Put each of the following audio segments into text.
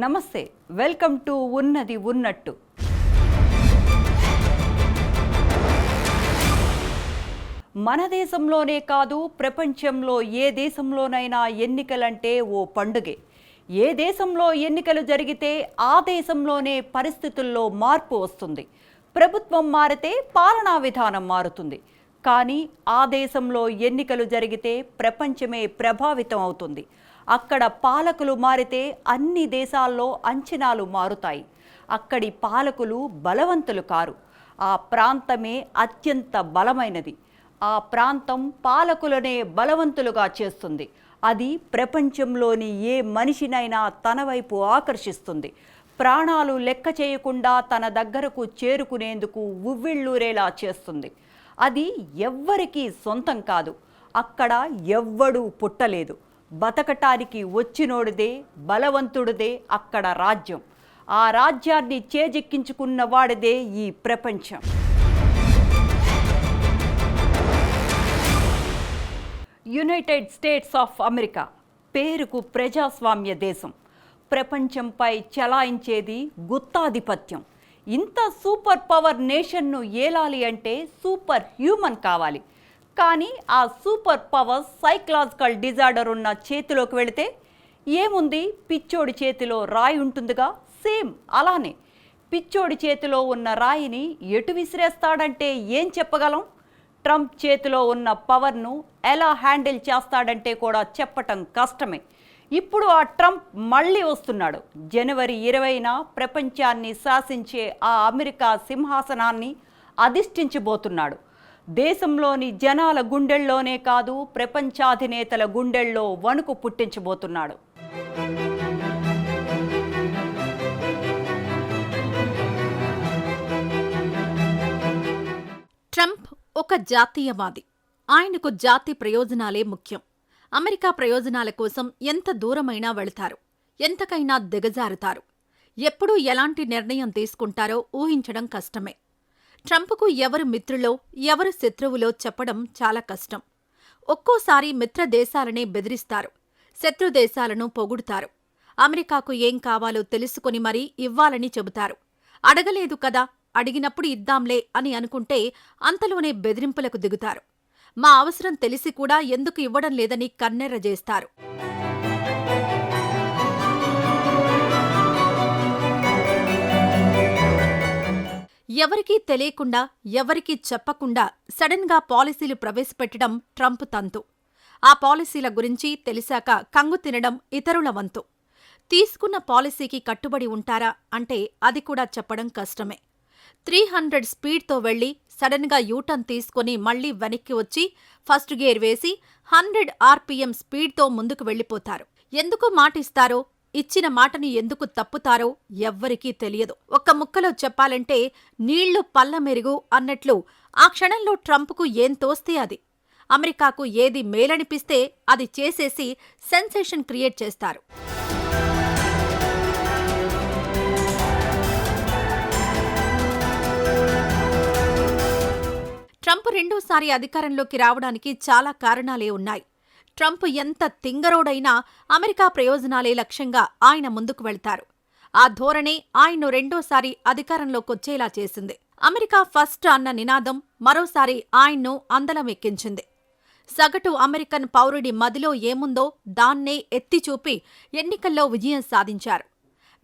నమస్తే, welcome to ఉన్నది ఉన్నట్టు. మన దేశంలోనే కాదు, ప్రపంచంలో ఏ దేశంలోనైనా ఎన్నికలంటే ఓ పండుగే. ఏ దేశంలో ఎన్నికలు జరిగితే ఆ దేశంలోనే పరిస్థితుల్లో మార్పు వస్తుంది. ప్రభుత్వం మారితే పాలనా విధానం మారుతుంది. కానీ ఆ దేశంలో ఎన్నికలు జరిగితే ప్రపంచమే ప్రభావితం అవుతుంది. అక్కడ పాలకులు మారితే అన్ని దేశాల్లో అంచనాలు మారుతాయి. అక్కడి పాలకులు బలవంతులు కారు. ఆ ప్రాంతమే అత్యంత బలమైనది. ఆ ప్రాంతం పాలకులనే బలవంతులుగా చేస్తుంది. అది ప్రపంచంలోని ఏ మనిషినైనా తన వైపు ఆకర్షిస్తుంది. ప్రాణాలు లెక్క చేయకుండా తన దగ్గరకు చేరుకునేందుకు ఉవ్విళ్ళూరేలా చేస్తుంది. అది ఎవ్వరికీ సొంతం కాదు. అక్కడ ఎవ్వడూ పుట్టలేదు. బతకటానికి వచ్చినోడిదే, బలవంతుడిదే అక్కడ రాజ్యం. ఆ రాజ్యాన్ని చేజిక్కించుకున్న వాడిదే ఈ ప్రపంచం. యునైటెడ్ స్టేట్స్ ఆఫ్ అమెరికా పేరుకు ప్రజాస్వామ్య దేశం. ప్రపంచంపై చలాయించేది గుత్తాధిపత్యం. ఇంత సూపర్ పవర్ నేషన్ను ఏలాలి అంటే సూపర్ హ్యూమన్ కావాలి. కానీ ఆ సూపర్ పవర్ సైకలాజికల్ డిజార్డర్ ఉన్న చేతిలోకి వెళితే ఏముంది? పిచ్చోడి చేతిలో రాయి ఉంటుందిగా. సేమ్ అలానే పిచ్చోడి చేతిలో ఉన్న రాయిని ఎటు విసిరేస్తాడంటే ఏం చెప్పగలం? ట్రంప్ చేతిలో ఉన్న పవర్ను ఎలా హ్యాండిల్ చేస్తాడంటే కూడా చెప్పటం కష్టమే. ఇప్పుడు ఆ ట్రంప్ మళ్ళీ వస్తున్నాడు. జనవరి 20న ప్రపంచాన్ని శాసించే ఆ అమెరికా సింహాసనాన్ని అధిష్ఠించబోతున్నాడు. దేశంలోని జనాల గుండెల్లోనే కాదు, ప్రపంచాధినేతల గుండెల్లో వణుకు పుట్టించబోతున్నాడు. ట్రంప్ ఒక జాతీయవాది. ఆయనకు జాతి ప్రయోజనాలే ముఖ్యం. అమెరికా ప్రయోజనాల కోసం ఎంత దూరమైనా వెళతారు, ఎంతకైనా దిగజారుతారు. ఎప్పుడు ఎలాంటి నిర్ణయం తీసుకుంటారో ఊహించడం కష్టమే. ట్రంప్కు ఎవరు మిత్రులో ఎవరు శత్రువులో చెప్పడం చాలా కష్టం. ఒక్కోసారి మిత్ర దేశాలనే బెదిరిస్తారు, శత్రు దేశాలను పొగుడుతారు. అమెరికాకు ఏం కావాలో తెలుసుకుని మరీ ఇవ్వాలని చెబుతారు. అడగలేదు కదా, అడిగినప్పుడు ఇద్దాంలే అని అనుకుంటే అంతలోనే బెదిరింపులకు దిగుతారు. మా అవసరం తెలిసి కూడా ఎందుకు ఇవ్వడం లేదని కన్నెర్రజేస్తారు. ఎవరికీ తెలియకుండా, ఎవరికీ చెప్పకుండా సడన్గా పాలసీలు ప్రవేశపెట్టడం ట్రంప్ తంతు. ఆ పాలసీల గురించి తెలిసాక కంగు తినడం ఇతరుల వంతు. తీసుకున్న పాలసీకి కట్టుబడి ఉంటారా అంటే అది కూడా చెప్పడం కష్టమే. 300 స్పీడ్తో వెళ్లి సడన్గా యూటర్న్ తీసుకుని మళ్లీ వెనక్కి వచ్చి ఫస్ట్ గేర్ వేసి 100 RPM స్పీడ్తో ముందుకు వెళ్లిపోతారు. ఎందుకు మాటిస్తారో, ఇచ్చిన మాటని ఎందుకు తప్పుతారో ఎవ్వరికీ తెలియదు. ఒక్క ముక్కలో చెప్పాలంటే నీళ్లు పల్ల మెరుగు అన్నట్లు ఆ క్షణంలో ట్రంప్కు ఏం తోస్తే అది. అమెరికాకు ఏది మేలనిపిస్తే అది చేసేసి సెన్సేషన్ క్రియేట్ చేస్తారు. ట్రంప్ రెండోసారి అధికారంలోకి రావడానికి చాలా కారణాలే ఉన్నాయి. ట్రంప్ ఎంత తింగరోడైనా అమెరికా ప్రయోజనాలే లక్ష్యంగా ఆయన ముందుకు వెళ్తారు. ఆ ధోరణే ఆయన్ను రెండోసారి అధికారంలోకొచ్చేలా చేసింది. అమెరికా ఫస్ట్ అన్న నినాదం మరోసారి ఆయన్ను అందలం ఎక్కించింది. సగటు అమెరికన్ పౌరుడి మదిలో ఏముందో దాన్నే ఎత్తిచూపి ఎన్నికల్లో విజయం సాధించారు.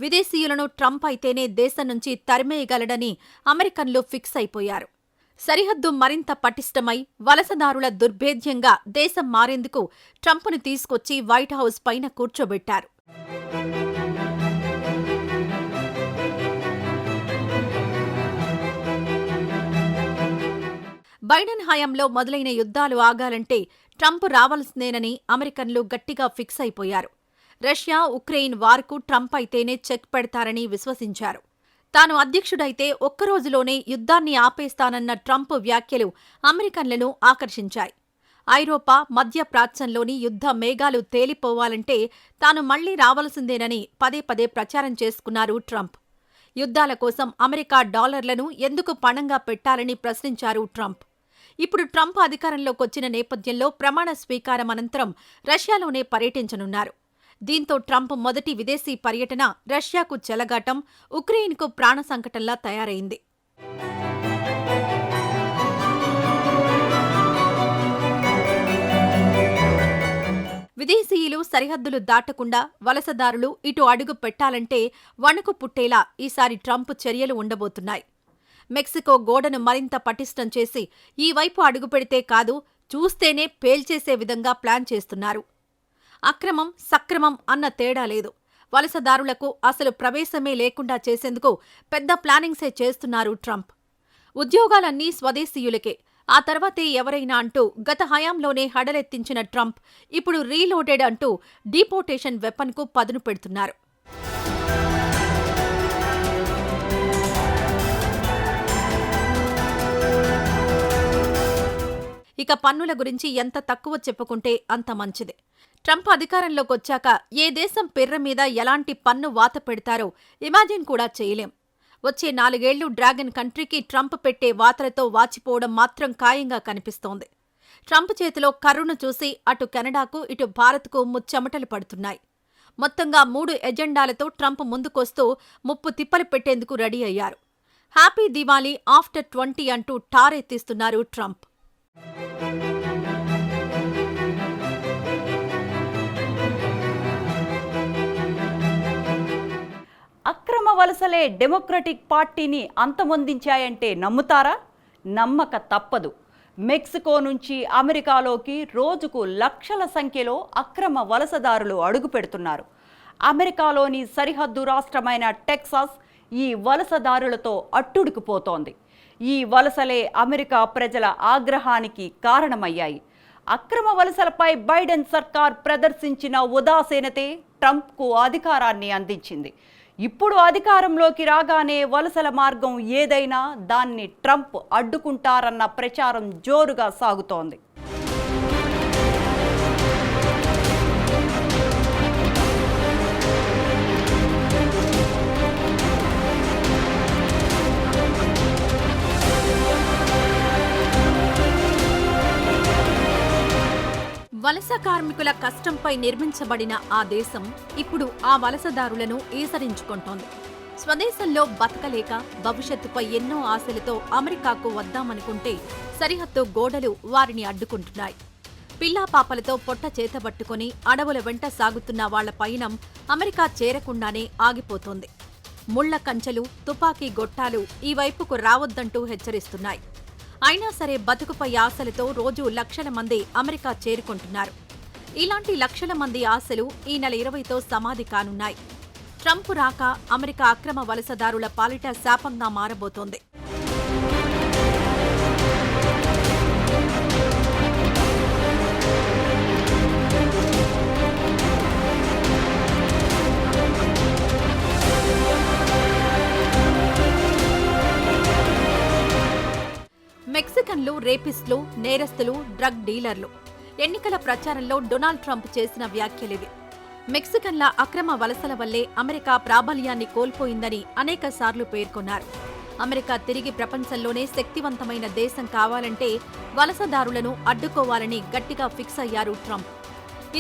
విదేశీయులను ట్రంప్ అయితేనే దేశం నుంచి తరిమేయగలడని అమెరికన్లు ఫిక్స్ అయిపోయారు. సరిహద్దు మరింత పటిష్టమై వలసదారుల దుర్భేద్యంగా దేశం మారేందుకు ట్రంప్ను తీసుకొచ్చి వైట్ హౌస్ పైన కూర్చోబెట్టారు. బైడెన్ హయాంలో మొదలైన యుద్ధాలు ఆగాలంటే ట్రంప్ రావాల్సిందేనని అమెరికన్లు గట్టిగా ఫిక్స్ అయిపోయారు. రష్యా ఉక్రెయిన్ వార్కు ట్రంప్ అయితేనే చెక్ పెడతారని విశ్వసించారు. తాను అధ్యక్షుడైతే ఒక్కరోజులోనే యుద్ధాన్ని ఆపేస్తానన్న ట్రంప్ వ్యాఖ్యలు అమెరికన్లను ఆకర్షించాయి. ఐరోపా, మధ్యప్రాచ్యంలోని యుద్ధ మేఘాలు తేలిపోవాలంటే తాను మళ్లీ రావాల్సిందేనని పదే పదే ప్రచారం చేసుకున్నారు ట్రంప్. యుద్ధాల కోసం అమెరికా డాలర్లను ఎందుకు పణంగా పెట్టాలని ప్రశ్నించారు ట్రంప్. ఇప్పుడు ట్రంప్ అధికారంలోకొచ్చిన నేపథ్యంలో ప్రమాణ స్వీకారం అనంతరం రష్యాలోనే పర్యటించనున్నారు. దీంతో ట్రంప్ మొదటి విదేశీ పర్యటన రష్యాకు చెలగాటం, ఉక్రెయిన్కు ప్రాణ సంకటంలా తయారైంది. విదేశీయులు సరిహద్దులు దాటకుండా వలసదారులు ఇటు అడుగు పెట్టాలంటే వణుకు పుట్టేలా ఈసారి ట్రంప్ చర్యలు ఉండబోతున్నాయి. మెక్సికో గోడను మరింత పటిష్టం చేసి ఈ వైపు అడుగుపెడితే కాదు, చూస్తేనే పేల్చేసే విధంగా ప్లాన్ చేస్తున్నారు. అక్రమం, సక్రమం అన్న తేడా లేదు. వలసదారులకు అసలు ప్రవేశమే లేకుండా చేసేందుకు పెద్ద ప్లానింగ్సే చేస్తున్నారు ట్రంప్. ఉద్యోగాలన్నీ స్వదేశీయులకే, ఆ తర్వాతే ఎవరైనా అంటూ గత హయాంలోనే హడలెత్తించిన ట్రంప్ ఇప్పుడు రీలోడెడ్ అంటూ డీపోర్టేషన్ వెపన్కు పదును పెడుతున్నారు. ఇక పన్నుల గురించి ఎంత తక్కువ చెప్పుకుంటే అంత మంచిది. ట్రంప్ అధికారంలోకొచ్చాక ఏ దేశం పిర్ర మీద ఎలాంటి పన్ను వాత పెడతారో ఇమాజిన్ కూడా చేయలేం. వచ్చే 4 ఏళ్లు డ్రాగన్ కంట్రీకి ట్రంప్ పెట్టే వాతలతో వాచిపోవడం మాత్రం ఖాయంగా కనిపిస్తోంది. ట్రంప్ చేతిలో కర్రును చూసి అటు కెనడాకు, ఇటు భారత్కు ముచ్చెమటలు పడుతున్నాయి. మొత్తంగా 3 ఎజెండాలతో ట్రంప్ ముందుకొస్తూ ముప్పు తిప్పలు పెట్టేందుకు రెడీ అయ్యారు. హ్యాపీ దివాళీ ఆఫ్టర్ 20 అంటూ టారెత్తిస్తున్నారు ట్రంప్. అక్రమ వలసలే డెమోక్రటిక్ పార్టీని అంతమొందించాయంటే నమ్ముతారా? నమ్మక తప్పదు. మెక్సికో నుంచి అమెరికాలోకి రోజుకు లక్షల సంఖ్యలో అక్రమ వలసదారులు అడుగు పెడుతున్నారు. అమెరికాలోని సరిహద్దు రాష్ట్రమైన టెక్సాస్ ఈ వలసదారులతో అట్టుడుకుపోతోంది. ఈ వలసలే అమెరికా ప్రజల ఆగ్రహానికి కారణమయ్యాయి. అక్రమ వలసలపై బైడెన్ సర్కార్ ప్రదర్శించిన ఉదాసీనతే ట్రంప్కు అధికారాన్ని అందించింది. ఇప్పుడు అధికారంలోకి రాగానే వలసల మార్గం ఏదైనా దాన్ని ట్రంప్ అడ్డుకుంటారన్న ప్రచారం జోరుగా సాగుతోంది. వలస కార్మికుల కష్టంపై నిర్మించబడిన ఆ దేశం ఇప్పుడు ఆ వలసదారులను ఈసరించుకుంటోంది. స్వదేశంలో బతకలేక భవిష్యత్తుపై ఎన్నో ఆశలతో అమెరికాకు వద్దామనుకుంటే సరిహద్దు గోడలు వారిని అడ్డుకుంటున్నాయి. పిల్లాపాపలతో పొట్ట చేతబట్టుకుని అడవుల వెంట సాగుతున్న వాళ్ల పయనం అమెరికా చేరకుండానే ఆగిపోతోంది. ముళ్ల కంచెలు, తుపాకీ గొట్టాలు ఈ వైపుకు రావద్దంటూ హెచ్చరిస్తున్నాయి. అయినా సరే బతుకుపై ఆశలతో రోజూ లక్షల మంది అమెరికా చేరుకుంటున్నారు. ఇలాంటి లక్షల మంది ఆశలు ఈ నెల 20తో సమాధి కానున్నాయి. ట్రంప్ రాక అమెరికా అక్రమ వలసదారుల పాలిట శాపంగా మారబోతోంది. మెక్సికన్లు, రేపిస్టులు, నేరస్తులు, డ్రగ్ డీలర్లు. ఎన్నికల ప్రచారంలో డొనాల్డ్ ట్రంప్ చేసిన వ్యాఖ్యలివి. మెక్సికన్ల అక్రమ వలసల వల్లే అమెరికా ప్రాబల్యాన్ని కోల్పోయిందని అనేకసార్లు పేర్కొన్నారు. అమెరికా తిరిగి ప్రపంచంలోనే శక్తివంతమైన దేశం కావాలంటే వలసదారులను అడ్డుకోవాలని గట్టిగా ఫిక్స్ అయ్యారు ట్రంప్.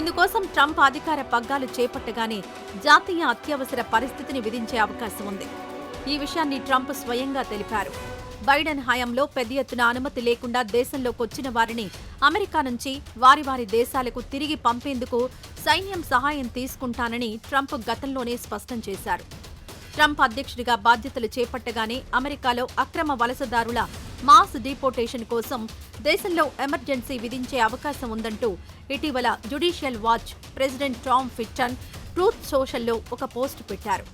ఇందుకోసం ట్రంప్ అధికార పగ్గాలు చేపట్టగానే జాతీయ అత్యవసర పరిస్థితిని విధించే అవకాశం ఉంది. ఈ విషయాన్ని ట్రంప్ స్వయంగా తెలిపారు. బైడెన్ హయాంలో పెద్ద ఎత్తున అనుమతి లేకుండా దేశంలోకొచ్చిన వారిని అమెరికా నుంచి వారి వారి దేశాలకు తిరిగి పంపేందుకు సైన్యం సహాయం తీసుకుంటానని ట్రంప్ గతంలోనే స్పష్టం చేశారు. ట్రంప్ అధ్యక్షుడిగా బాధ్యతలు చేపట్టగానే అమెరికాలో అక్రమ వలసదారుల మాస్ డిపోర్టేషన్ కోసం దేశంలో ఎమర్జెన్సీ విధించే అవకాశం ఉందంటూ ఇటీవల Judicial Watch president Tom Fitton Truth సోషల్లో ఒక పోస్టు పెట్టారు.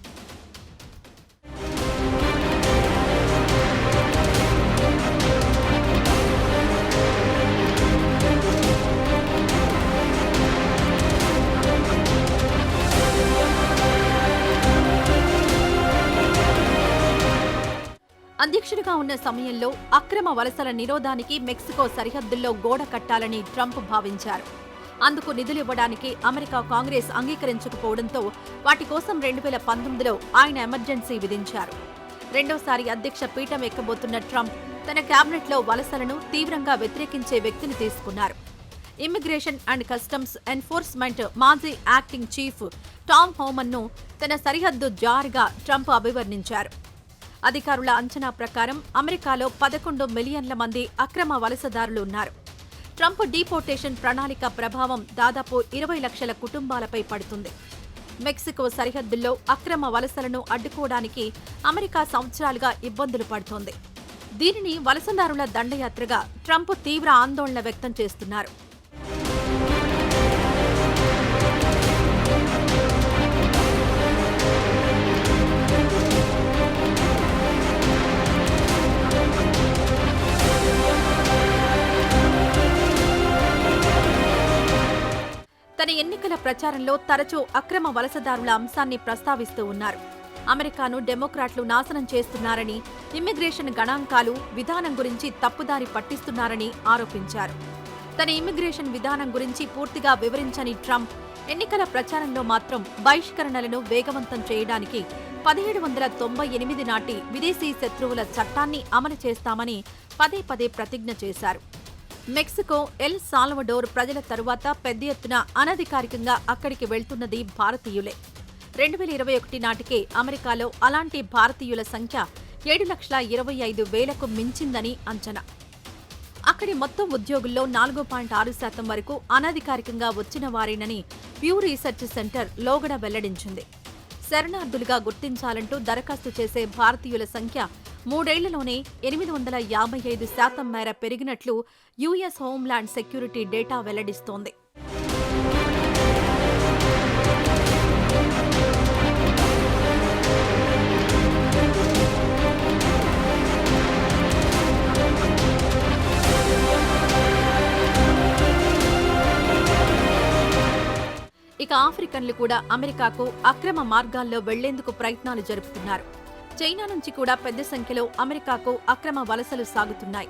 అధ్యక్షుడిగా ఉన్న సమయంలో అక్రమ వలసల నిరోధానికి మెక్సికో సరిహద్దుల్లో గోడ కట్టాలని ట్రంప్ భావించారు. అందుకు నిధులివ్వడానికి అమెరికా కాంగ్రెస్ అంగీకరించకపోవడంతో వాటి కోసం 2019లో ఆయన ఎమర్జెన్సీ విధించారు. రెండోసారి అధ్యక్ష పీఠం ఎక్కబోతున్న ట్రంప్ తన కేబినెట్లో వలసలను తీవ్రంగా వ్యతిరేకించే వ్యక్తిని తీసుకున్నారు. ఇమ్మిగ్రేషన్ అండ్ కస్టమ్స్ ఎన్ఫోర్స్మెంట్ మాజీ యాక్టింగ్ చీఫ్ టామ్ హోమన్ను తన సరిహద్దు జార్గా ట్రంప్ అభివర్ణించారు. అధికారుల అంచనా ప్రకారం అమెరికాలో 11 మిలియన్ల మంది అక్రమ వలసదారులు ఉన్నారు. ట్రంప్ డీపోర్టేషన్ ప్రణాళిక ప్రభావం దాదాపు 20 లక్షల కుటుంబాలపై పడుతుంది. మెక్సికో సరిహద్దుల్లో అక్రమ వలసలను అడ్డుకోవడానికి అమెరికా సంవత్సరాలుగా ఇబ్బందులు పడుతోంది. దీనిని వలసదారుల దండయాత్రగా ట్రంప్ తీవ్ర ఆందోళన వ్యక్తం చేస్తున్నారు. తన ఎన్నికల ప్రచారంలో తరచూ అక్రమ వలసదారుల అంశాన్ని ప్రస్తావిస్తూ ఉన్నారు. అమెరికాను డెమోక్రాట్లు నాశనం చేస్తున్నారని, ఇమ్మిగ్రేషన్ గణాంకాలు, విధానం గురించి తప్పుదారి పట్టిస్తున్నారని ఆరోపించారు. తన ఇమ్మిగ్రేషన్ విధానం గురించి పూర్తిగా వివరించని ట్రంప్ ఎన్నికల ప్రచారంలో మాత్రం బహిష్కరణలను వేగవంతం చేయడానికి 1798 నాటి విదేశీ శత్రువుల చట్టాన్ని అమలు చేస్తామని పదే పదే ప్రతిజ్ఞ చేశారు. మెక్సికో, ఎల్ సాల్వడోర్ ప్రజల తరువాత పెద్ద ఎత్తున అనధికారికంగా అక్కడికి వెళ్తున్నది భారతీయులే. 2021 నాటికే అమెరికాలో అలాంటి భారతీయుల సంఖ్య 7,25,000కు మించిందని అంచనా. అక్కడి మొత్తం ఉద్యోగుల్లో 4.6% వరకు అనధికారికంగా వచ్చిన వారేనని ప్యూ రీసెర్చ్ సెంటర్ లోగడ వెల్లడించింది. శరణార్థులుగా గుర్తించాలంటూ దరఖాస్తు చేసే భారతీయుల సంఖ్య 3 ఏళ్లలోనే 855% మేర పెరిగినట్లు యుఎస్ హోంల్యాండ్ సెక్యూరిటీ డేటా వెల్లడిస్తోంది. ఇక ఆఫ్రికన్లు కూడా అమెరికాకు అక్రమ మార్గాల్లో వెళ్లేందుకు ప్రయత్నాలు జరుపుతున్నారు. చైనా నుంచి కూడా పెద్ద సంఖ్యలో అమెరికాకు అక్రమ వలసలు సాగుతున్నాయి.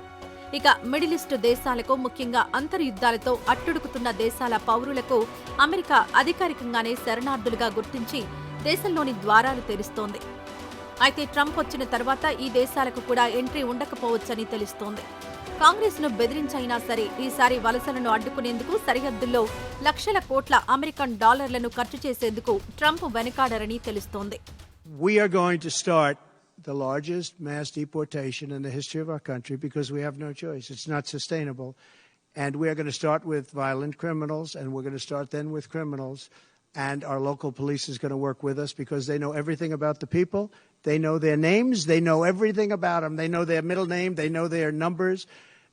ఇక మిడిల్ ఈస్ట్ దేశాలకు, ముఖ్యంగా అంతర్యుద్ధాలతో అట్టుడుకుతున్న దేశాల పౌరులకు అమెరికా అధికారికంగానే శరణార్థులుగా గుర్తించి దేశంలోని ద్వారాలు తెరుస్తోంది. అయితే ట్రంప్ వచ్చిన తర్వాత ఈ దేశాలకు కూడా ఎంట్రీ ఉండకపోవచ్చని తెలుస్తోంది. కాంగ్రెస్ను బెదిరించైనా సరే ఈసారి వలసలను అడ్డుకునేందుకు సరిహద్దుల్లో లక్షల కోట్ల అమెరికన్ డాలర్లను ఖర్చు చేసేందుకు ట్రంప్ వెనకాడరని తెలుస్తోంది. We are going to start the largest mass deportation in the history of our country because we have no choice. It's not sustainable. And we are going to start with violent criminals, and we're going to start then with criminals. And our local police is going to work with us because they know everything about the people. They know their names. They know everything about them. They know their middle name. They know their numbers.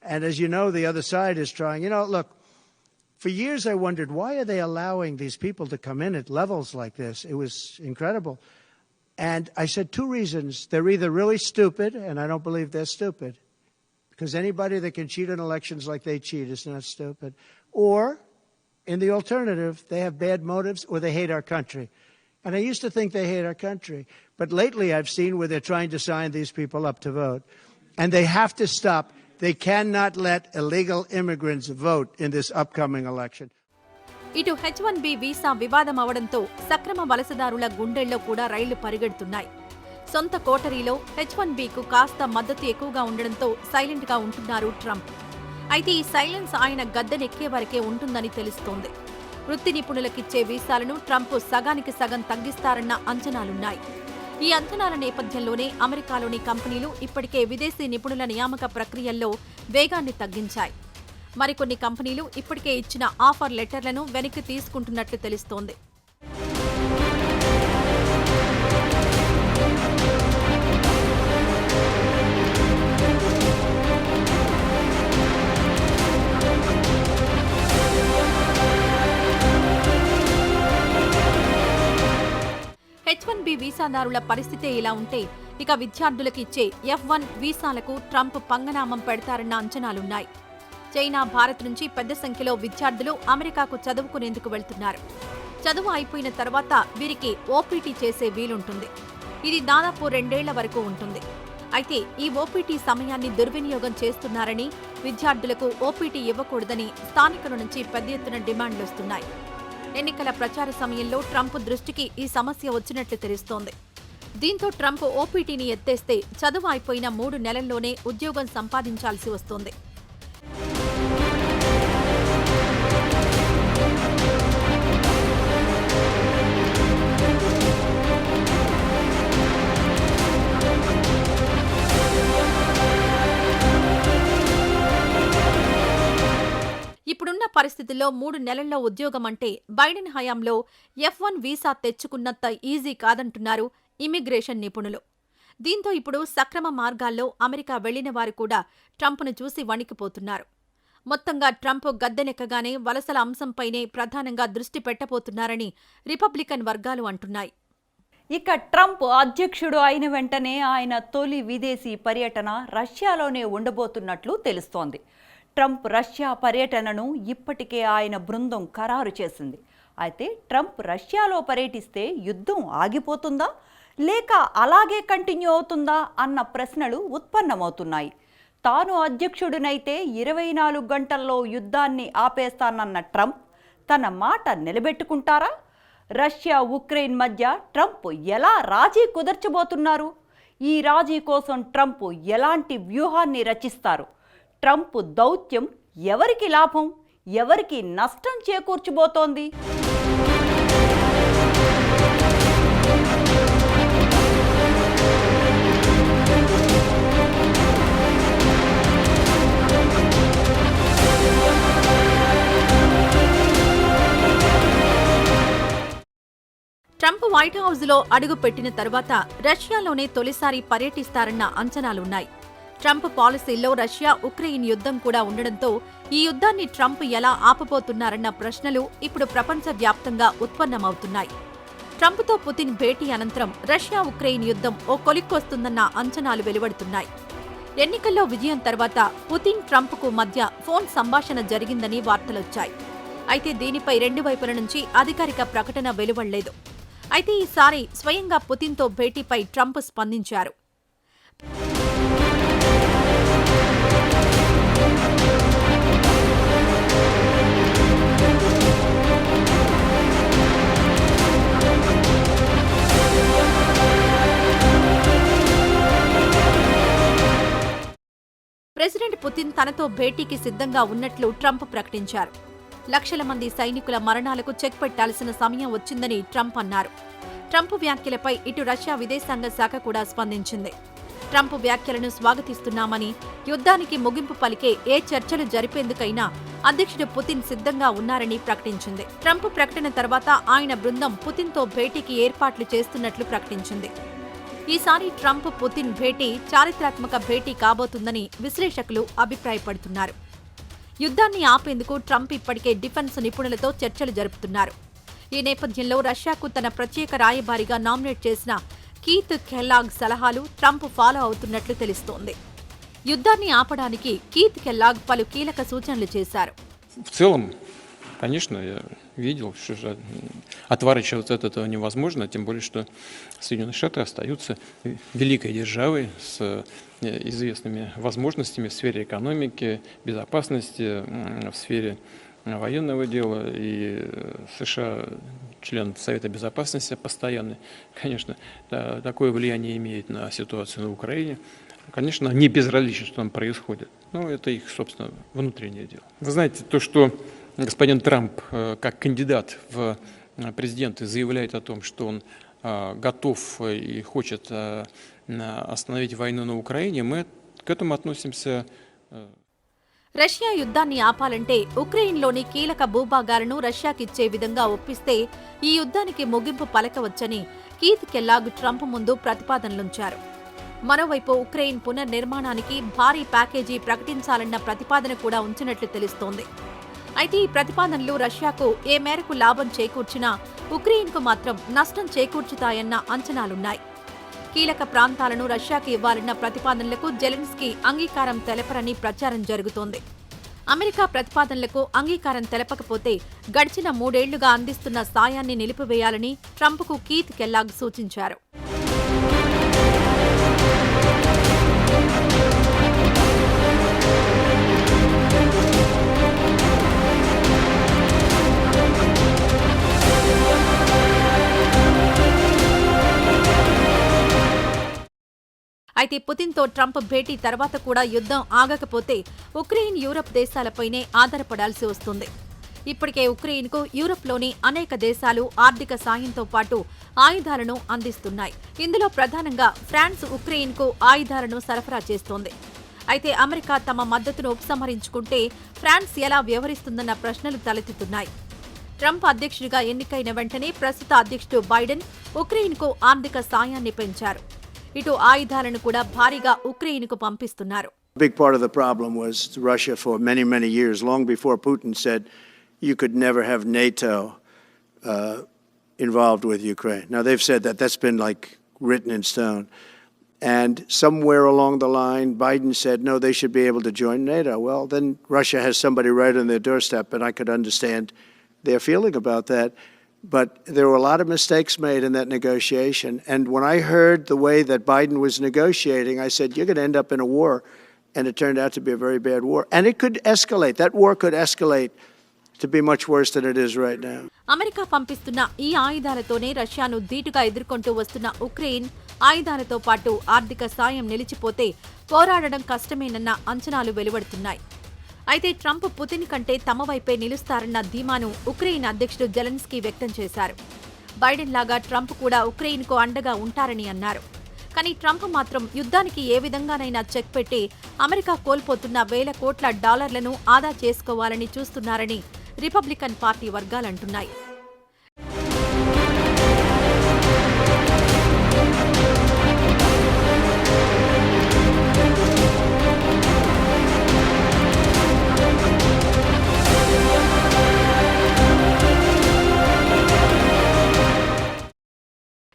And as you know, the other side is trying. Look, for years I wondered, why are they allowing these people to come in at levels like this? It was incredible. And I said two reasons. They're either really stupid, and I don't believe they're stupid, because anybody that can cheat in elections like they cheat is not stupid. Or, in the alternative, they have bad motives or they hate our country. And I used to think they hate our country. But lately I've seen where they're trying to sign these people up to vote. And they have to stop. They cannot let illegal immigrants vote in this upcoming election. ఇటు H-1B visa వివాదం అవడంతో సక్రమ వలసదారుల గుండెల్లో కూడా రైళ్లు పరిగెడుతున్నాయి. సొంత కోటరీలో H-1Bకు కాస్త మద్దతు ఎక్కువగా ఉండడంతో సైలెంట్గా ఉంటున్నారు ట్రంప్. అయితే ఈ సైలెన్స్ ఆయన గద్దెనెక్కే వరకే ఉంటుందని తెలుస్తోంది. వృత్తి నిపుణులకిచ్చే వీసాలను ట్రంప్ సగానికి సగం తగ్గిస్తారన్న అంచనాలున్నాయి. ఈ అంచనాల నేపథ్యంలోనే అమెరికాలోని కంపెనీలు ఇప్పటికే విదేశీ నిపుణుల నియామక ప్రక్రియల్లో వేగాన్ని తగ్గించాయి. మరికొన్ని కంపెనీలు ఇప్పటికే ఇచ్చిన ఆఫర్ లెటర్లను వెనక్కి తీసుకుంటున్నట్లు తెలుస్తోంది. H-1B వీసాదారుల పరిస్థితే ఇలా ఉంటే ఇక విద్యార్థులకు ఇచ్చే F-1 వీసాలకు ట్రంప్ పంగనామం పెడతారన్న అంచనాలున్నాయి. చైనా, భారత్ నుంచి పెద్ద సంఖ్యలో విద్యార్థులు అమెరికాకు చదువుకునేందుకు వెళ్తున్నారు. చదువు అయిపోయిన తర్వాత వీరికి ఓపీటీ చేసే వీలుంటుంది. ఇది దాదాపు 2 ఏళ్ల వరకు ఉంటుంది. అయితే ఈ ఓపీటీ సమయాన్ని దుర్వినియోగం చేస్తున్నారని, విద్యార్థులకు ఓపీటీ ఇవ్వకూడదని స్థానికుల నుంచి పెద్ద ఎత్తున డిమాండ్లొస్తున్నాయి. ఎన్నికల ప్రచార సమయంలో ట్రంప్ దృష్టికి ఈ సమస్య వచ్చినట్లు తెలుస్తోంది. దీంతో ట్రంప్ ఓపీటీని ఎత్తేస్తే చదువు అయిపోయిన 3 నెలల్లోనే ఉద్యోగం సంపాదించాల్సి వస్తోంది. పరిస్థితుల్లో 3 నెలల్లో ఉద్యోగం అంటే బైడెన్ హయాంలో F1 వీసా తెచ్చుకున్నంత ఈజీ కాదంటున్నారు ఇమ్మిగ్రేషన్ నిపుణులు. దీంతో ఇప్పుడు సక్రమ మార్గాల్లో అమెరికా వెళ్లిన వారు కూడా ట్రంప్ను చూసి వణికిపోతున్నారు. మొత్తంగా ట్రంప్ గద్దెనెక్కగానే వలసల అంశంపైనే ప్రధానంగా దృష్టి పెట్టబోతున్నారని రిపబ్లికన్ వర్గాలు అంటున్నాయి. ఇక ట్రంప్ అధ్యక్షుడు అయిన వెంటనే ఆయన తొలి విదేశీ పర్యటన రష్యాలోనే ఉండబోతున్నట్లు తెలుస్తోంది. ట్రంప్ రష్యా పర్యటనను ఇప్పటికే ఆయన బృందం ఖరారు చేసింది. అయితే ట్రంప్ రష్యాలో పర్యటిస్తే యుద్ధం ఆగిపోతుందా లేక అలాగే కంటిన్యూ అవుతుందా అన్న ప్రశ్నలు ఉత్పన్నమవుతున్నాయి. తాను అధ్యక్షుడినైతే 24 గంటల్లో యుద్ధాన్ని ఆపేస్తానన్న ట్రంప్ తన మాట నిలబెట్టుకుంటారా? రష్యా ఉక్రెయిన్ మధ్య ట్రంప్ ఎలా రాజీ కుదర్చబోతున్నారు? ఈ రాజీ కోసం ట్రంప్ ఎలాంటి వ్యూహాన్ని రచిస్తారు? ట్రంప్ దౌత్యం ఎవరికి లాభం, ఎవరికి నష్టం చేకూర్చబోతోంది? ట్రంప్ వైట్ హౌస్లో అడుగు పెట్టిన తర్వాత రష్యాలోనే తొలిసారి పర్యటిస్తారన్న అంచనాలున్నాయి. ట్రంప్ పాలసీల్లో రష్యా ఉక్రెయిన్ యుద్ధం కూడా ఉండడంతో ఈ యుద్ధాన్ని ట్రంప్ ఎలా ఆపబోతున్నారన్న ప్రశ్నలు ఇప్పుడు ప్రపంచవ్యాప్తంగా ఉత్పన్నమవుతున్నాయి. ట్రంప్తో పుతిన్ భేటీ అనంతరం రష్యా ఉక్రెయిన్ యుద్ధం ఓ కొలిక్కొస్తుందన్న అంచనాలు వెలువడుతున్నాయి. ఎన్నికల్లో విజయం తర్వాత పుతిన్ ట్రంప్కు మధ్య ఫోన్ సంభాషణ జరిగిందని వార్తలొచ్చాయి. అయితే దీనిపై రెండు వైపుల నుంచి అధికారిక ప్రకటన వెలువడలేదు. అయితే ఈసారి స్వయంగా పుతిన్తో భేటీపై ట్రంప్ స్పందించారు. ప్రెసిడెంట్ పుతిన్ తనతో భేటీకి సిద్ధంగా ఉన్నట్లు ట్రంప్ ప్రకటించారు. లక్షల మంది సైనికుల మరణాలకు చెక్ పెట్టాల్సిన సమయం వచ్చిందని ట్రంప్ అన్నారు. ట్రంప్ వ్యాఖ్యలపై ఇటు రష్యా విదేశాంగ శాఖ కూడా స్పందించింది. ట్రంప్ వ్యాఖ్యలను స్వాగతిస్తున్నామని, యుద్ధానికి ముగింపు పలికే ఏ చర్చలు జరిపేందుకైనా అధ్యక్షుడు పుతిన్ సిద్ధంగా ఉన్నారని ప్రకటించింది. ట్రంప్ ప్రకటన తర్వాత ఆయన బృందం పుతిన్తో భేటీకి ఏర్పాట్లు చేస్తున్నట్లు ప్రకటించింది. ఈసారి ట్రంప్ పుతిన్ భేటీ చారిత్రాత్మక భేటీ కాబోతుందని విశ్లేషకులు అభిప్రాయపడుతున్నారు. యుద్ధాన్ని ఆపేందుకు ట్రంప్ ఇప్పటికే డిఫెన్స్ నిపుణులతో చర్చలు జరుపుతున్నారు. ఈ నేపథ్యంలో రష్యాకు తన ప్రత్యేక రాయబారిగా నామినేట్ చేసిన కీత్ కెల్లాగ్ సలహాలు ట్రంప్ ఫాలో అవుతున్నట్లు తెలుస్తోంది. యుద్ధాన్ని ఆపడానికి కీత్ కెల్లాగ్ పలు కీలక సూచనలు చేశారు. Конечно, я видел, что же отворачиваться от этого невозможно, тем более, что Соединенные Штаты остаются великой державой с известными возможностями в сфере экономики, безопасности, в сфере военного дела. И США, член Совета Безопасности постоянный, конечно, такое влияние имеет на ситуацию на Украине. Конечно, не безразлично, что там происходит, но это их, собственно, внутреннее дело. Вы знаете, то, что господин Трамп, как кандидат в президенты, заявляет о том, что он готов и хочет остановить войну на Украине, мы к этому относимся. రష్యా యుద్ధాన్ని ఆపాలంటే ఉక్రెయిన్లోని కీలక భూభాగాలను రష్యాకిచ్చే విధంగా ఒప్పిస్తే ఈ యుద్ధానికి ముగింపు పలకవచ్చని కీత్ కెల్లాగ్ ట్రంప్ ముందు ప్రతిపాదనలుంచారు. మరోవైపు ఉక్రెయిన్ పునర్నిర్మాణానికి భారీ ప్యాకేజీ ప్రకటించాలన్న ప్రతిపాదన కూడా ఉంచినట్లు తెలుస్తోంది. అయితే ఈ ప్రతిపాదనలు రష్యాకు ఏ మేరకు లాభం చేకూర్చినా ఉక్రెయిన్కు మాత్రం నష్టం చేకూర్చుతాయన్న అంచనాలున్నాయి. కీలక ప్రాంతాలను రష్యాకు ఇవ్వాలన్న ప్రతిపాదనలకు జెలెన్స్కీ అంగీకారం తెలపరని ప్రచారం జరుగుతోంది. అమెరికా ప్రతిపాదనలకు అంగీకారం తెలపకపోతే గడిచిన 3 ఏళ్లుగా అందిస్తున్న సాయాన్ని నిలిపివేయాలని ట్రంప్కు కీత్ కెల్లాగ్ సూచించారు. అయితే పుతిన్తో ట్రంప్ భేటీ తర్వాత కూడా యుద్ధం ఆగకపోతే ఉక్రెయిన్ యూరప్ దేశాలపైనే ఆధారపడాల్సి వస్తుంది. ఇప్పటికే ఉక్రెయిన్కు యూరప్లోని అనేక దేశాలు ఆర్థిక సాయంతో పాటు ఆయుధాలను అందిస్తున్నాయి. ఇందులో ప్రధానంగా ఫ్రాన్స్ ఉక్రెయిన్కు ఆయుధాలను సరఫరా చేస్తోంది. అయితే అమెరికా తమ మద్దతును ఉపసంహరించుకుంటే ఫ్రాన్స్ ఎలా వ్యవహరిస్తుందన్న ప్రశ్నలు తలెత్తుతున్నాయి. ట్రంప్ అధ్యక్షుడిగా ఎన్నికైన వెంటనే ప్రస్తుత అధ్యక్షుడు బైడెన్ ఉక్రెయిన్కు ఆర్థిక సాయాన్ని పెంచారు. ఇటు ఆయుధాలను కూడా భారీగా ఉక్రెయిన్కు పంపిస్తున్నారు. A big part of the problem was Russia for many, many years, long before Putin said you could never have NATO involved with Ukraine. Now, they've said that. That's been like written in stone. And somewhere along the line, Biden said, no, they should be able to join NATO. Well, then Russia has somebody right on their doorstep, and I could understand their feeling about that. But there were a lot of mistakes made in that negotiation. And when I heard the way that Biden was negotiating, I said, you're going to end up in a war. And it turned out to be a very bad war. And it could escalate. That war could escalate to be much worse than it is right now. America పంపిస్తున్న ఈ ఆయుధాలతోనే రష్యాను ధీటుగా ఎదుర్కొంటూ వస్తున్న Ukraine ఆయుధాలతో పాటు ఆర్థిక సాయం నిలిచిపోతే పోరాడడం కష్టమేనన్న అంచనాలు వెలువడుతున్నాయి. అయితే ట్రంప్ పుతిన్ కంటే తమ వైపే నిలుస్తారన్న ధీమాను ఉక్రెయిన్ అధ్యక్షుడు జెలెన్స్కీ వ్యక్తం చేశారు. బైడెన్ లాగా ట్రంప్ కూడా ఉక్రెయిన్కు అండగా ఉంటారని అన్నారు. కానీ ట్రంప్ మాత్రం యుద్ధానికి ఏ విధంగానైనా చెక్ పెట్టి అమెరికా కోల్పోతున్న వేల కోట్ల డాలర్లను ఆదా చేసుకోవాలని చూస్తున్నారని రిపబ్లికన్ పార్టీ వర్గాలంటున్నాయి.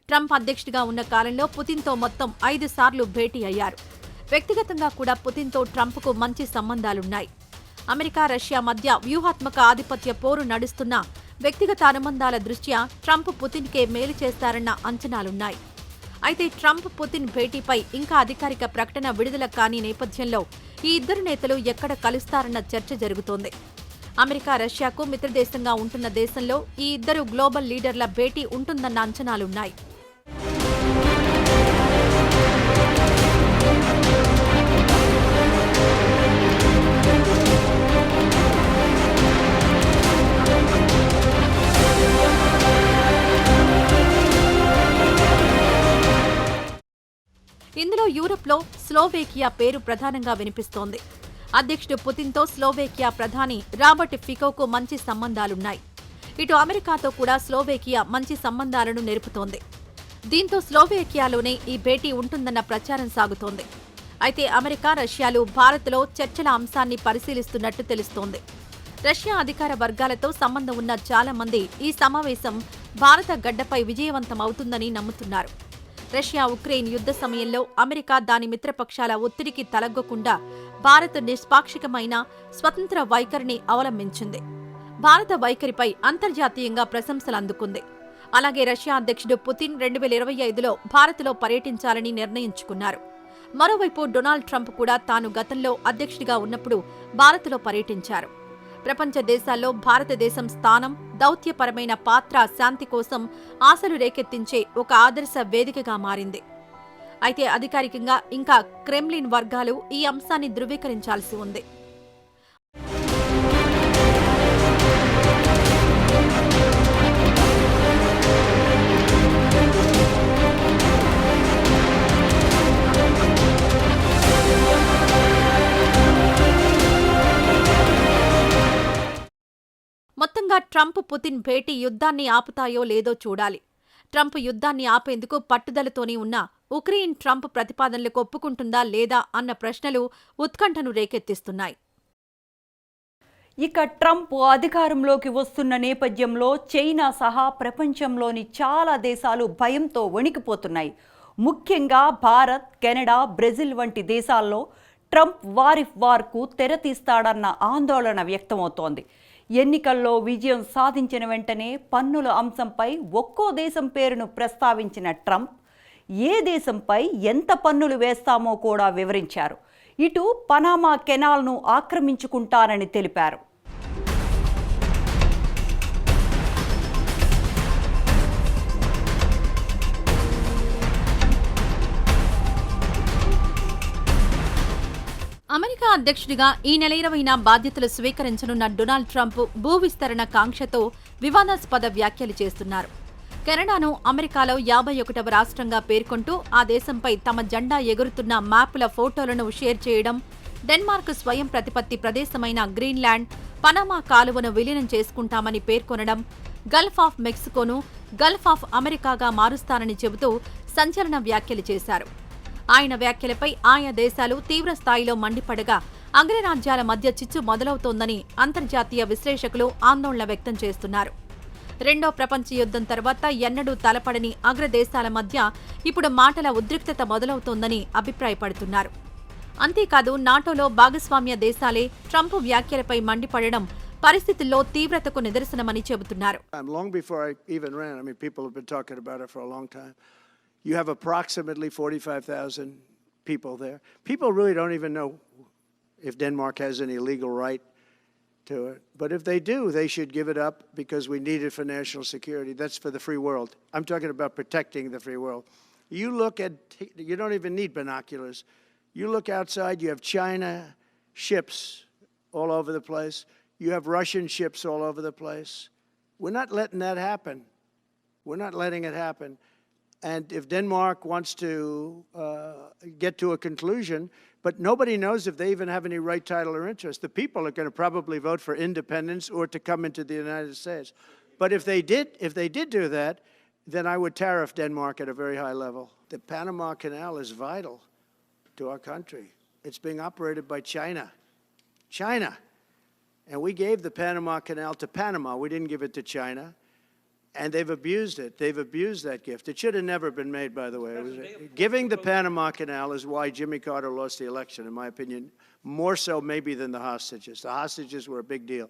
ట్రంప్ అధ్యక్షుడిగా ఉన్న కాలంలో పుతిన్తో మొత్తం 5 సార్లు భేటీ అయ్యారు. వ్యక్తిగతంగా కూడా పుతిన్తో ట్రంప్కు మంచి సంబంధాలున్నాయి. అమెరికా రష్యా మధ్య వ్యూహాత్మక ఆధిపత్య పోరు నడుస్తున్న వ్యక్తిగత అనుబంధాల దృష్ట్యా ట్రంప్ పుతిన్కే మేలు చేస్తారన్న అంచనాలున్నాయి. అయితే ట్రంప్ పుతిన్ భేటీపై ఇంకా అధికారిక ప్రకటన విడుదల కాని నేపథ్యంలో ఈ ఇద్దరు నేతలు ఎక్కడ కలుస్తారన్న చర్చ జరుగుతోంది. అమెరికా రష్యాకు మిత్రదేశంగా ఉంటున్న దేశంలో ఈ ఇద్దరు గ్లోబల్ లీడర్ల భేటీ ఉంటుందన్న అంచనాలున్నాయి. ఇందులో యూరప్లో స్లోవేకియా పేరు ప్రధానంగా వినిపిస్తోంది. అధ్యక్షుడు పుతిన్తో స్లోవేకియా ప్రధాని రాబర్ట్ ఫికోకు మంచి సంబంధాలున్నాయి. ఇటు అమెరికాతో కూడా స్లోవేకియా మంచి సంబంధాలను నెరుపుతోంది. దీంతో స్లోవేకియాలోనే ఈ భేటీ ఉంటుందన్న ప్రచారం సాగుతోంది. అయితే అమెరికా రష్యాలు భారత్లో చర్చల అంశాన్ని పరిశీలిస్తున్నట్టు తెలుస్తోంది. రష్యా అధికార వర్గాలతో సంబంధం ఉన్న చాలా మంది ఈ సమావేశం భారత గడ్డపై విజయవంతమవుతుందని నమ్ముతున్నారు. రష్యా ఉక్రెయిన్ యుద్ధ సమయంలో అమెరికా దాని మిత్రపక్షాల ఒత్తిడికి తలగ్గకుండా భారత్ నిష్పాక్షికమైన స్వతంత్ర వైఖరిని అవలంబించింది. భారత వైఖరిపై అంతర్జాతీయంగా ప్రశంసలు అందుకుంది. అలాగే రష్యా అధ్యక్షుడు పుతిన్ 2025లో భారత్లో పర్యటించాలని నిర్ణయించుకున్నారు. మరోవైపు డొనాల్డ్ ట్రంప్ కూడా తాను గతంలో అధ్యక్షుడిగా ఉన్నప్పుడు భారత్లో పర్యటించారు. ప్రపంచ దేశాల్లో భారతదేశం స్థానం, దౌత్యపరమైన పాత్ర శాంతి కోసం ఆశలు రేకెత్తించే ఒక ఆదర్శ వేదికగా మారింది. అయితే అధికారికంగా ఇంకా క్రెమ్లిన్ వర్గాలు ఈ అంశాన్ని ధృవీకరించాల్సి ఉంది. మొత్తంగా ట్రంప్ పుతిన్ భేటీ యుద్ధాన్ని ఆపుతాయో లేదో చూడాలి. ట్రంప్ యుద్ధాన్ని ఆపేందుకు పట్టుదలతోనే ఉన్న ఉక్రెయిన్ ట్రంప్ ప్రతిపాదనలకు ఒప్పుకుంటుందా లేదా అన్న ప్రశ్నలు ఉత్కంఠను రేకెత్తిస్తున్నాయి. ఇక ట్రంప్ అధికారంలోకి వస్తున్న నేపథ్యంలో చైనా సహా ప్రపంచంలోని చాలా దేశాలు భయంతో వణికిపోతున్నాయి. ముఖ్యంగా భారత్, కెనడా, బ్రెజిల్ వంటి దేశాల్లో ట్రంప్ వార్కు తెరతీస్తాడన్న ఆందోళన వ్యక్తమవుతోంది. ఎన్నికల్లో విజయం సాధించిన వెంటనే పన్నుల అంశంపై ఒక్కో దేశం పేరును ప్రస్తావించిన ట్రంప్ ఏ దేశంపై ఎంత పన్నులు వేస్తామో కూడా వివరించారు. ఇటు పనామా కెనాల్ను ఆక్రమించుకుంటానని తెలిపారు. అమెరికా అధ్యక్షుడిగా ఈ నెల 20న బాధ్యతలు స్వీకరించనున్న డొనాల్డ్ ట్రంప్ భూ విస్తరణ కాంక్షతో వివాదాస్పద వ్యాఖ్యలు చేస్తున్నారు. కెనడాను అమెరికాలో 51వ రాష్ట్రంగా పేర్కొంటూ ఆ దేశంపై తమ జెండా ఎగురుతున్న మ్యాపుల ఫోటోలను షేర్ చేయడం, డెన్మార్క్ స్వయం ప్రతిపత్తి ప్రదేశమైన గ్రీన్లాండ్, పనామా కాలువను విలీనం చేసుకుంటామని పేర్కొనడం, గల్ఫ్ ఆఫ్ మెక్సికోను గల్ఫ్ ఆఫ్ అమెరికాగా మారుస్తానని చెబుతూ సంచలన వ్యాఖ్యలు చేశారు. ఆయన వ్యాఖ్యలపై ఆయా దేశాలు తీవ్ర స్థాయిలో మండిపడగా అగ్రరాజ్యాల మధ్య చిచ్చు మొదలవుతోందని అంతర్జాతీయ విశ్లేషకులు ఆందోళన వ్యక్తం చేస్తున్నారు. రెండో ప్రపంచ యుద్ధం తర్వాత ఎన్నడూ తలపడని అగ్రదేశాల మధ్య ఇప్పుడు మాటల ఉద్రిక్తత మొదలవుతోందని అభిప్రాయపడుతున్నారు. అంతేకాదు నాటోలో భాగస్వామ్య దేశాలే ట్రంప్ వ్యాఖ్యలపై మండిపడడం పరిస్థితుల్లో తీవ్రతకు నిదర్శనమని చెబుతున్నారు. Long before I even ran, people have been talking about it for a long time. You have approximately 45,000 people there. People really don't even know if Denmark has any legal right to it. But if they do, they should give it up because we need it for national security. That's for the free world. I'm talking about protecting the free world. You don't even need binoculars. You look outside, you have China ships all over the place. You have Russian ships all over the place. We're not letting that happen. We're not letting it happen. And if Denmark wants to get to a conclusion, but nobody knows if they even have any right, title, or interest. The people are going to probably vote for independence or to come into the United States. But if they did do that, then I would tariff Denmark at a very high level. The Panama Canal is vital to our country. It's being operated by China. And we gave the Panama Canal to Panama. We didn't give it to China. And they've abused it. They've abused that gift. It should have never been made, by the way. Giving the Panama Canal is why Jimmy Carter lost the election, in my opinion, more so maybe than the hostages. The hostages were a big deal.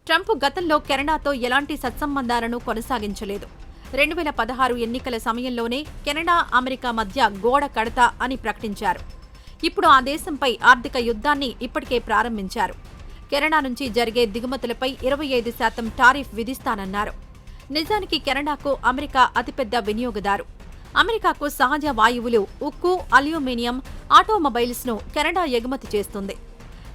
Trump గతంలో కెనడాతో ఎలాంటి సత్సంబంధాలను కొనసాగించలేదు. 2016 ఎన్నికల సమయంలోనే Canada, America మధ్య గోడ కడతా అని ప్రకటించారు. ఇప్పుడు ఆ దేశంపై ఆర్థిక యుద్ధాన్ని ఇప్పటికే ప్రారంభించారు. కెనడా నుంచి జరిగే దిగుమతులపై 25% టారిఫ్ విధిస్తానన్నారు. నిజానికి కెనడాకు అమెరికా అతిపెద్ద వినియోగదారు. అమెరికాకు సహజ వాయువులు, ఉక్కు, అల్యూమినియం, ఆటోమొబైల్స్ను కెనడా ఎగుమతి చేస్తుంది.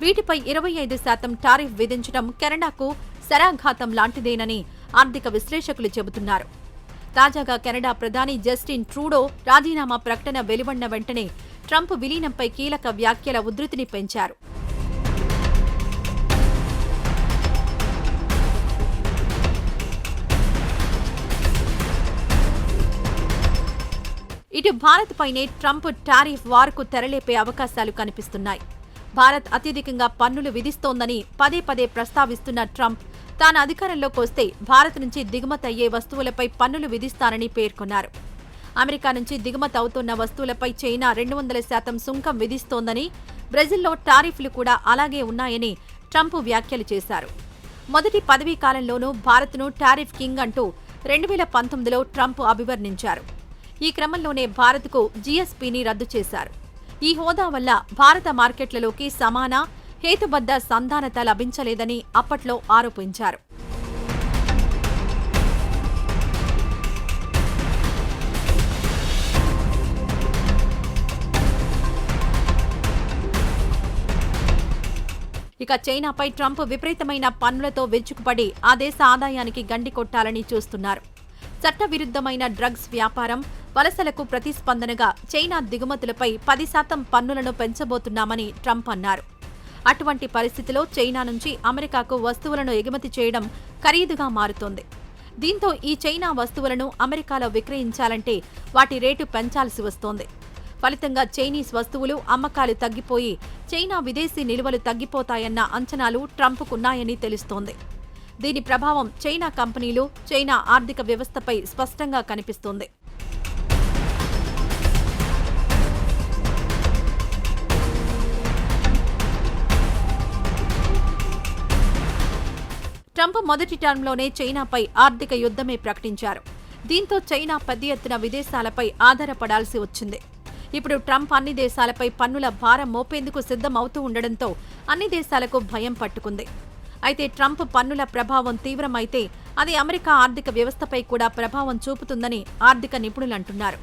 వీటిపై 25% టారిఫ్ విధించడం కెనడాకు శరాఘాతం లాంటిదేనని ఆర్థిక విశ్లేషకులు చెబుతున్నారు. తాజాగా కెనడా ప్రధాని జస్టిన్ ట్రూడో రాజీనామా ప్రకటన వెలువడిన వెంటనే ట్రంప్ విలీనంపై కీలక వ్యాఖ్యల ఉధృతిని పెంచారు. ఇటు భారత్ పైనే ట్రంప్ టారిఫ్ వార్కు తెరలేపే అవకాశాలు కనిపిస్తున్నాయి. భారత్ అత్యధికంగా పన్నులు విధిస్తోందని పదే పదే ప్రస్తావిస్తున్న ట్రంప్ తాను అధికారంలోకి వస్తే భారత్ నుంచి దిగుమతి అయ్యే వస్తువులపై పన్నులు విధిస్తానని పేర్కొన్నారు. అమెరికా నుంచి దిగుమతి అవుతున్న వస్తువులపై చైనా 200% సుంకం విధిస్తోందని, బ్రెజిల్లో టారిఫ్లు కూడా అలాగే ఉన్నాయని ట్రంప్ వ్యాఖ్యలు చేశారు. మొదటి పదవీ కాలంలోనూ భారత్ను టారిఫ్ కింగ్ అంటూ 2019లో ట్రంప్ అభివర్ణించారు. ఈ క్రమంలోనే భారత్కు జీఎస్పీని రద్దు చేశారు. ఈ హోదా వల్ల భారత మార్కెట్లలోకి సమాన, హేతుబద్ధ సంధానత లభించలేదని అప్పట్లో ఆరోపించారు. ఇక చైనాపై ట్రంప్ విపరీతమైన పన్నులతో విరుచుకుపడి ఆ దేశ ఆదాయానికి గండి కొట్టాలని చూస్తున్నారు. చట్టవిరుద్ధమైన డ్రగ్స్ వ్యాపారం, వలసలకు ప్రతిస్పందనగా చైనా దిగుమతులపై 10% పన్నులను పెంచబోతున్నామని ట్రంప్ అన్నారు. అటువంటి పరిస్థితిలో చైనా నుంచి అమెరికాకు వస్తువులను ఎగుమతి చేయడం ఖరీదుగా మారుతోంది. దీంతో ఈ చైనా వస్తువులను అమెరికాలో విక్రయించాలంటే వాటి రేటు పెంచాల్సి వస్తోంది. ఫలితంగా చైనీస్ వస్తువులు అమ్మకాలు తగ్గిపోయి చైనా విదేశీ నిల్వలు తగ్గిపోతాయన్న అంచనాలు ట్రంప్కున్నాయని తెలుస్తోంది. దీని ప్రభావం చైనా కంపెనీలు, చైనా ఆర్థిక వ్యవస్థపై స్పష్టంగా కనిపిస్తోంది. ట్రంప్ మొదటి టర్మ్లోనే చైనాపై ఆర్థిక యుద్ధమే ప్రకటించారు. దీంతో చైనా పెద్ద ఎత్తున విదేశాలపై ఆధారపడాల్సి వచ్చింది. ఇప్పుడు ట్రంప్ అన్ని దేశాలపై పన్నుల భారం మోపేందుకు సిద్ధమవుతూ ఉండడంతో అన్ని దేశాలకు భయం పట్టుకుంది. అయితే ట్రంప్ పన్నుల ప్రభావం తీవ్రమైతే అది అమెరికా ఆర్థిక వ్యవస్థపై కూడా ప్రభావం చూపుతుందని ఆర్థిక నిపుణులంటున్నారు.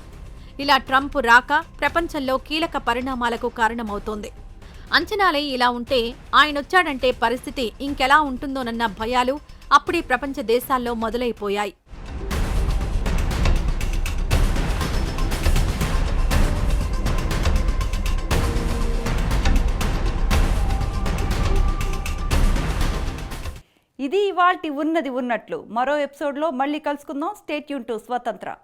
ఇలా ట్రంప్ రాక ప్రపంచంలో కీలక పరిణామాలకు కారణమవుతోంది. అంచనాలే ఇలా ఉంటే ఆయనొచ్చాడంటే పరిస్థితి ఇంకెలా ఉంటుందోనన్న భయాలు అప్పుడే ప్రపంచ దేశాల్లో మొదలైపోయాయి. ఇది ఇవాల్టి ఉన్నది ఉన్నట్లు. మరో ఎపిసోడ్లో మళ్ళీ కలుసుకుందాం. స్టే ట్యూన్ టు స్వతంత్ర.